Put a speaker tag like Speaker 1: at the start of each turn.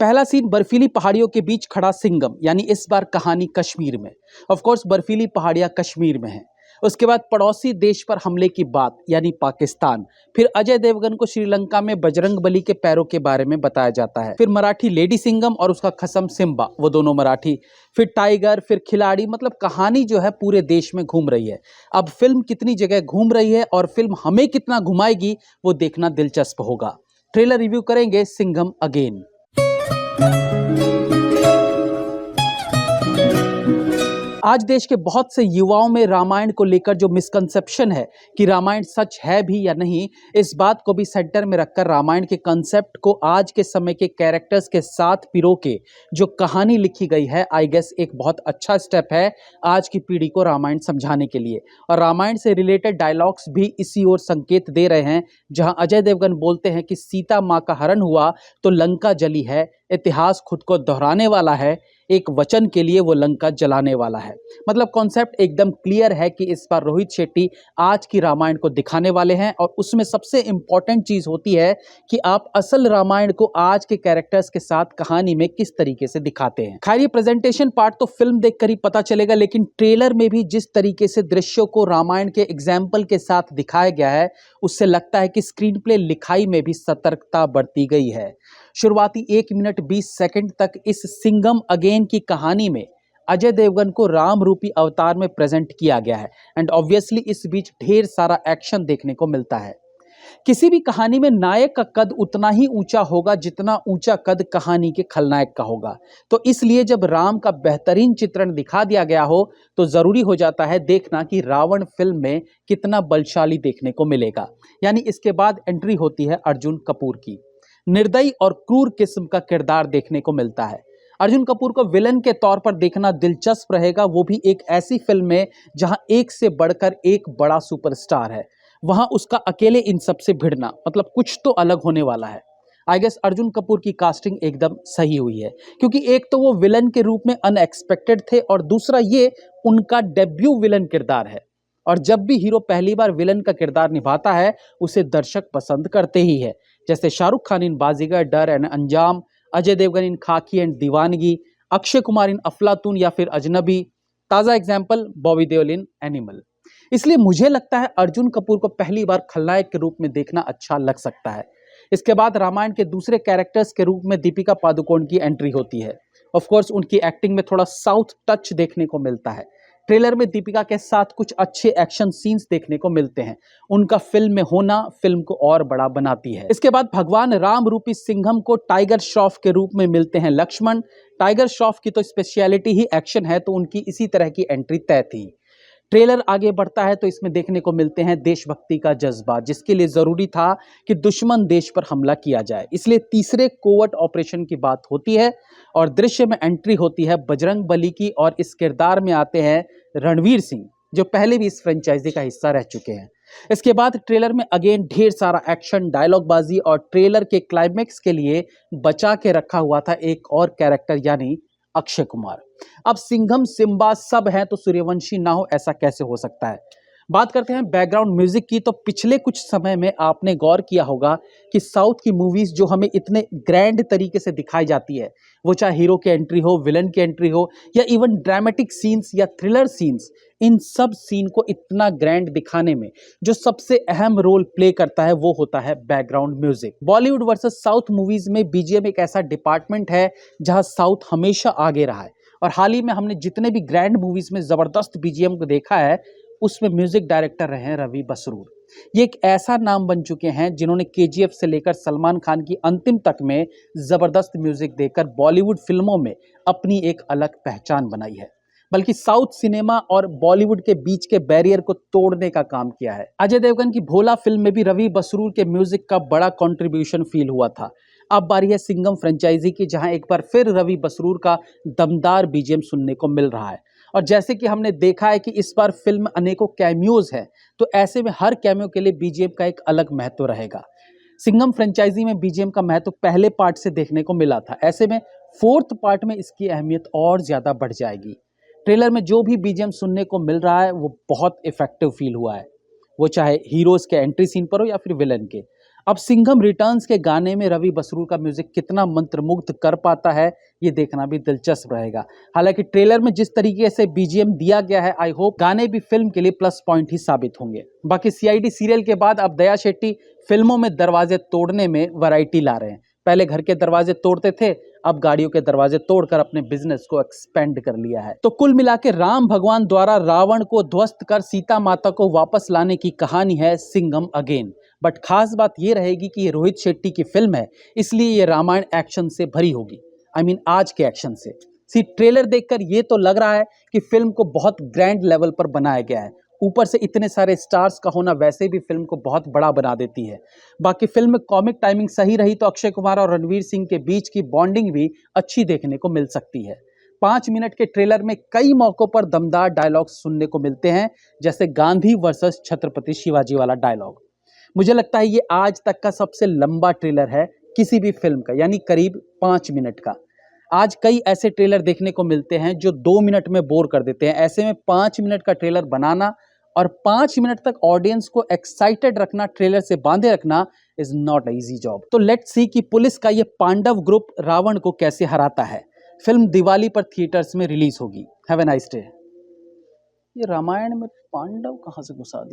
Speaker 1: पहला सीन बर्फीली पहाड़ियों के बीच खड़ा सिंघम, यानी इस बार कहानी कश्मीर में। ऑफ कोर्स बर्फीली पहाड़ियां कश्मीर में हैं। उसके बाद पड़ोसी देश पर हमले की बात, यानी पाकिस्तान। फिर अजय देवगन को श्रीलंका में बजरंगबली के पैरों के बारे में बताया जाता है। फिर मराठी लेडी सिंघम और उसका खसम सिम्बा, वो दोनों मराठी। फिर टाइगर, फिर खिलाड़ी, मतलब कहानी जो है पूरे देश में घूम रही है। अब फिल्म कितनी जगह घूम रही है और फिल्म हमें कितना घुमाएगी, वो देखना दिलचस्प होगा। ट्रेलर रिव्यू करेंगे सिंघम अगेन। आज देश के बहुत से युवाओं में रामायण को लेकर जो मिसकंसेप्शन है कि रामायण सच है भी या नहीं, इस बात को भी सेंटर में रखकर रामायण के कंसेप्ट को आज के समय के कैरेक्टर्स के साथ पिरो के जो कहानी लिखी गई है, आई गेस एक बहुत अच्छा स्टेप है आज की पीढ़ी को रामायण समझाने के लिए। और रामायण से रिलेटेड डायलॉग्स भी इसी ओर संकेत दे रहे हैं, जहां अजय देवगन बोलते हैं कि सीता माँ का हरण हुआ तो लंका जली है, इतिहास खुद को दोहराने वाला है, एक वचन के लिए वो लंका जलाने वाला है। मतलब कॉन्सेप्ट एकदम क्लियर है कि इस बार रोहित शेट्टी आज की रामायण को दिखाने वाले हैं। और उसमें सबसे इंपॉर्टेंट चीज होती है कि आप असल रामायण को आज के कैरेक्टर्स के साथ कहानी में किस तरीके से दिखाते हैं। खैर, ये प्रेजेंटेशन पार्ट तो फिल्म देखकर ही पता चलेगा, लेकिन ट्रेलर में भी जिस तरीके से दृश्यों को रामायण के एग्जाम्पल के साथ दिखाया गया है, उससे लगता है कि स्क्रीन प्ले लिखाई में भी सतर्कता बरती गई है। शुरुआती 1 मिनट 20 सेकंड तक इस सिंघम अगेन की कहानी में अजय देवगन को राम रूपी अवतार में प्रेजेंट किया गया है। एंड ऑब्वियसली इस बीच ढेर सारा एक्शन देखने को मिलता है। किसी भी कहानी में नायक का कद उतना ही ऊंचा होगा जितना ऊंचा कद कहानी के खलनायक का होगा। तो इसलिए जब राम का बेहतरीन चित्रण दिखा दिया गया हो तो जरूरी हो जाता है देखना कि रावण फिल्म में कितना बलशाली देखने को मिलेगा। यानी इसके बाद एंट्री होती है अर्जुन कपूर की। निर्दयी और क्रूर किस्म का किरदार देखने को मिलता है। अर्जुन कपूर को विलन के तौर पर देखना दिलचस्प रहेगा, वो भी एक ऐसी फिल्म में जहां एक से बढ़कर एक बड़ा सुपरस्टार है। वहां उसका अकेले इन सब से भिड़ना, मतलब कुछ तो अलग होने वाला है। आई गेस अर्जुन कपूर की कास्टिंग एकदम सही हुई है, क्योंकि एक तो वो विलन के रूप में अनएक्सपेक्टेड थे और दूसरा ये उनका डेब्यू विलन किरदार है। और जब भी हीरो पहली बार विलन का किरदार निभाता है उसे दर्शक पसंद करते ही है। जैसे शाहरुख खान इन बाजीगर, डर एंड अंजाम, अजय देवगन इन खाकी एंड दीवानगी, अक्षय कुमार इन अफलातून या फिर अजनबी, ताजा example Bobby Deol in animal. इसलिए मुझे लगता है अर्जुन कपूर को पहली बार खलनायक के रूप में देखना अच्छा लग सकता है। इसके बाद रामायण के दूसरे कैरेक्टर्स के रूप में दीपिका पादुकोण की एंट्री होती है। ऑफ कोर्स उनकी एक्टिंग में थोड़ा साउथ टच देखने को मिलता है। ट्रेलर में दीपिका के साथ कुछ अच्छे एक्शन सीन्स देखने को मिलते हैं। उनका फिल्म में होना फिल्म को और बड़ा बनाती है। इसके बाद भगवान राम रूपी सिंघम को टाइगर श्रॉफ के रूप में मिलते हैं लक्ष्मण। टाइगर श्रॉफ की तो स्पेशलिटी ही एक्शन है, तो उनकी इसी तरह की एंट्री तय थी। ट्रेलर आगे बढ़ता है तो इसमें देखने को मिलते हैं देशभक्ति का जज्बा, जिसके लिए जरूरी था कि दुश्मन देश पर हमला किया जाए। इसलिए तीसरे कोवर्ट ऑपरेशन की बात होती है और दृश्य में एंट्री होती है बजरंगबली की, और इस किरदार में आते हैं रणवीर सिंह, जो पहले भी इस फ्रेंचाइजी का हिस्सा रह चुके हैं। इसके बाद ट्रेलर में अगेन ढेर सारा एक्शन, डायलॉग बाजी, और ट्रेलर के क्लाइमेक्स के लिए बचा के रखा हुआ था एक और कैरेक्टर, यानी अक्षय कुमार। अब सिंघम सिम्बा सब हैं तो सूर्यवंशी ना हो, ऐसा कैसे हो सकता है। बात करते हैं बैकग्राउंड म्यूजिक की, तो पिछले कुछ समय में आपने गौर किया होगा कि साउथ की मूवीज जो हमें इतने ग्रैंड तरीके से दिखाई जाती है, वो चाहे हीरो की एंट्री हो, विलन की एंट्री हो, या इवन ड्रामेटिक सीन्स या थ्रिलर सीन्स, इन सब सीन को इतना ग्रैंड दिखाने में जो सबसे अहम रोल प्ले करता है वो होता है background music. Bollywood versus south movies में बीजीएम एक ऐसा डिपार्टमेंट है जहां साउथ हमेशा आगे रहा है। और हाल ही में हमने जितने भी ग्रैंड मूवीज में जबरदस्त बीजीएम को देखा है, उसमें म्यूजिक डायरेक्टर रहे हैं रवि बसरूर। ये एक ऐसा नाम बन चुके हैं जिन्होंने केजीएफ से लेकर सलमान खान की अंतिम तक में जबरदस्त म्यूजिक देकर बॉलीवुड फिल्मों में अपनी एक अलग पहचान बनाई है, बल्कि साउथ सिनेमा और बॉलीवुड के बीच के बैरियर को तोड़ने का काम किया है। अजय देवगन की भोला फिल्म में भी रवि बसरूर के म्यूजिक का बड़ा कंट्रीब्यूशन फील हुआ था। अब बारी है सिंघम फ्रेंचाइजी की, जहां एक बार फिर रवि बसरूर का दमदार बीजीएम सुनने को मिल रहा है। और जैसे कि हमने देखा है कि इस बार फिल्म अनेकों कैमियोज है, तो ऐसे में हर कैमियो के लिए बीजीएम का एक अलग महत्व रहेगा। सिंघम फ्रेंचाइजी में बीजीएम का महत्व पहले पार्ट से देखने को मिला था, ऐसे में फोर्थ पार्ट में इसकी अहमियत और ज्यादा बढ़ जाएगी। ट्रेलर में जो भी बीजीएम सुनने को मिल रहा है वो बहुत इफेक्टिव फील हुआ है, वो चाहे हीरोज के एंट्री सीन पर हो या फिर विलन के। अब सिंघम रिटर्न्स के गाने में रवि बसरूर का म्यूजिक कितना मंत्रमुग्ध कर पाता है, ये देखना भी दिलचस्प रहेगा। हालांकि ट्रेलर में जिस तरीके से बीजीएम दिया गया है, आई होप गाने भी फिल्म के लिए प्लस पॉइंट ही साबित होंगे। बाकी सीआईडी सीरियल के बाद अब दया शेट्टी फिल्मों में दरवाजे तोड़ने में वैरायटी ला रहे हैं। पहले घर के दरवाजे तोड़ते थे, अब गाड़ियों के दरवाजे तोड़कर अपने बिजनेस को एक्सपेंड कर लिया है। तो कुल मिला के राम भगवान द्वारा रावण को ध्वस्त कर सीता माता को वापस लाने की कहानी है सिंघम अगेन। बट खास बात ये रहेगी कि ये रोहित शेट्टी की फिल्म है, इसलिए ये रामायण एक्शन से भरी होगी। आई मीन आज के एक्शन से। सी ट्रेलर देखकर ये तो लग रहा है कि फिल्म को बहुत ग्रैंड लेवल पर बनाया गया है। ऊपर से इतने सारे स्टार्स का होना वैसे भी फिल्म को बहुत बड़ा बना देती है। बाकी फिल्म में कॉमिक टाइमिंग सही रही तो अक्षय कुमार और रणवीर सिंह के बीच की बॉन्डिंग भी अच्छी देखने को मिल सकती है। 5 मिनट के ट्रेलर में कई मौकों पर दमदार डायलॉग सुनने को मिलते हैं, जैसे गांधी वर्सेस छत्रपति शिवाजी वाला डायलॉग। मुझे लगता है ये आज तक का सबसे लंबा ट्रेलर है किसी भी फिल्म का, यानी करीब 5 मिनट का। आज कई ऐसे ट्रेलर देखने को मिलते हैं जो 2 मिनट में बोर कर देते हैं। ऐसे में 5 मिनट का ट्रेलर बनाना और 5 मिनट तक ऑडियंस को एक्साइटेड रखना, ट्रेलर से बांधे रखना इज नॉट इजी जॉब। तो लेट्स सी कि पुलिस का ये पांडव ग्रुप रावण को कैसे हराता है। फिल्म दिवाली पर थिएटर्स में रिलीज होगी। Have a nice day. ये रामायण में पांडव कहां से घुसा दिया?